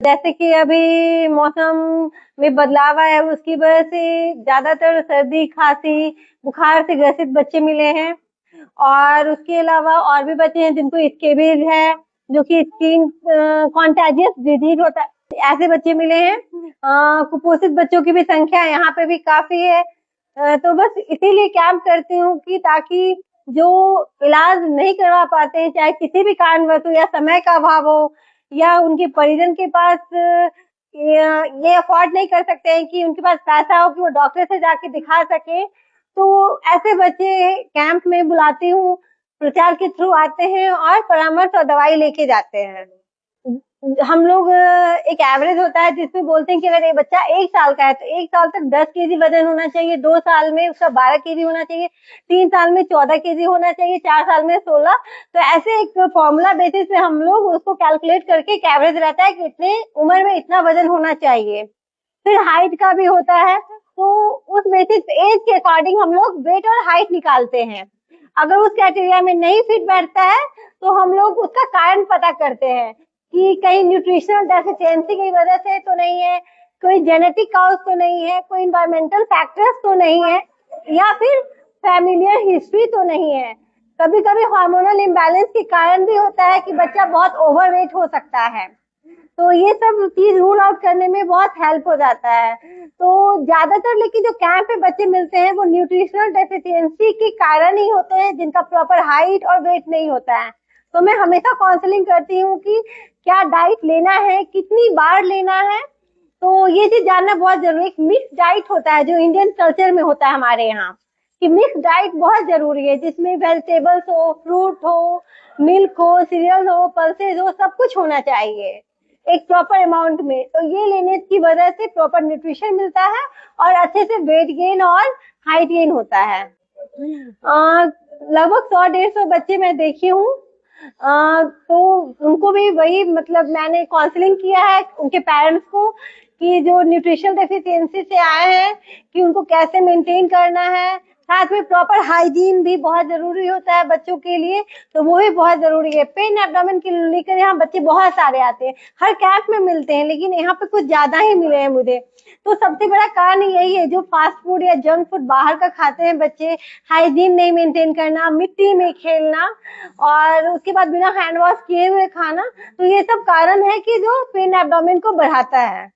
जैसे कि अभी मौसम में बदलाव आया है, उसकी वजह से ज्यादातर सर्दी, खांसी, बुखार से ग्रसित बच्चे मिले हैं। और उसके अलावा और भी बच्चे हैं जिनको स्केबीज है, जो कि स्किन कॉन्टेजियस डिजीज होता है, ऐसे बच्चे मिले हैं। कुपोषित बच्चों की भी संख्या यहाँ पे भी काफी है। तो बस इसीलिए कैंप करती हूँ कि ताकि जो इलाज नहीं करवा पाते हैं, चाहे किसी भी कारणवश हो, या समय का अभाव हो, या उनके परिजन के पास ये अफोर्ड नहीं कर सकते हैं कि उनके पास पैसा हो कि वो डॉक्टर से जाके दिखा सके, तो ऐसे बच्चे कैंप में बुलाती हूँ, प्रचार के थ्रू आते हैं और परामर्श और दवाई लेके जाते हैं। हम लोग एक एवरेज होता है जिसमें बोलते हैं कि अगर ये बच्चा 1 साल का है तो 1 साल तक 10 केजी वजन होना चाहिए, 2 साल में उसका 12 केजी होना चाहिए, 3 साल में 14 केजी होना चाहिए, 4 साल में 16। तो ऐसे एक फॉर्मूला बेसिस पे हम लोग उसको कैलकुलेट करके एक एवरेज रहता है कि इतने उम्र में इतना वजन होना चाहिए। फिर हाइट का भी होता है, तो उस बेसिस पे एज के अकॉर्डिंग हम लोग वेट और हाइट निकालते हैं। अगर उस क्राइटेरिया में नहीं फिट बैठता है तो हम लोग उसका कारण पता करते हैं कि कहीं न्यूट्रिशनल डेफिशिएंसी की वजह से तो नहीं है, कोई जेनेटिक कॉज तो नहीं है, कोई इन्वायरमेंटल फैक्टर्स तो नहीं है, या फिर फैमिलियर हिस्ट्री तो नहीं है। कभी कभी हार्मोनल इम्बैलेंस के कारण भी होता है कि बच्चा बहुत ओवरवेट हो सकता है। तो ये सब चीज रूल आउट करने में बहुत हेल्प हो जाता है। तो ज्यादातर लेकिन जो कैंप पे बच्चे मिलते हैं वो न्यूट्रिशनल डेफिशिएंसी के कारण ही होते हैं, जिनका प्रॉपर हाइट और वेट नहीं होता है। तो मैं हमेशा काउंसलिंग करती हूँ कि क्या डाइट लेना है, कितनी बार लेना है। तो ये चीज जानना बहुत जरूरी है। मिक्स डाइट होता है जो इंडियन कल्चर में होता है हमारे यहाँ, कि मिक्स डाइट बहुत जरूरी है, जिसमें वेजिटेबल्स हो, फ्रूट हो, मिल्क हो, सीरियल हो, पल्सेज हो, सब कुछ होना चाहिए एक प्रॉपर अमाउंट में। तो ये लेने की वजह से प्रॉपर न्यूट्रिशन मिलता है और अच्छे से वेट गेन और हाइट गेन होता है। लगभग 100-150 बच्चे मैं देखी हूँ। तो उनको भी वही मतलब मैंने काउंसलिंग किया है उनके पेरेंट्स को कि जो न्यूट्रिशनल डेफिशिएंसी से आए हैं कि उनको कैसे मेंटेन करना है। साथ में प्रॉपर हाइजीन भी बहुत जरूरी होता है बच्चों के लिए, तो वो भी बहुत जरूरी है। पेन एब्डोमेन के लेकर यहाँ बच्चे बहुत सारे आते हैं, हर कैंप में मिलते हैं, लेकिन यहाँ पे कुछ ज्यादा ही मिले हैं मुझे। तो सबसे बड़ा कारण यही है, जो फास्ट फूड या जंक फूड बाहर का खाते हैं बच्चे, हाइजीन नहीं मेंटेन करना, मिट्टी में खेलना, और उसके बाद बिना हैंड वॉश किए हुए खाना। तो ये सब कारण है कि जो पेन एब्डोमेन को बढ़ाता है।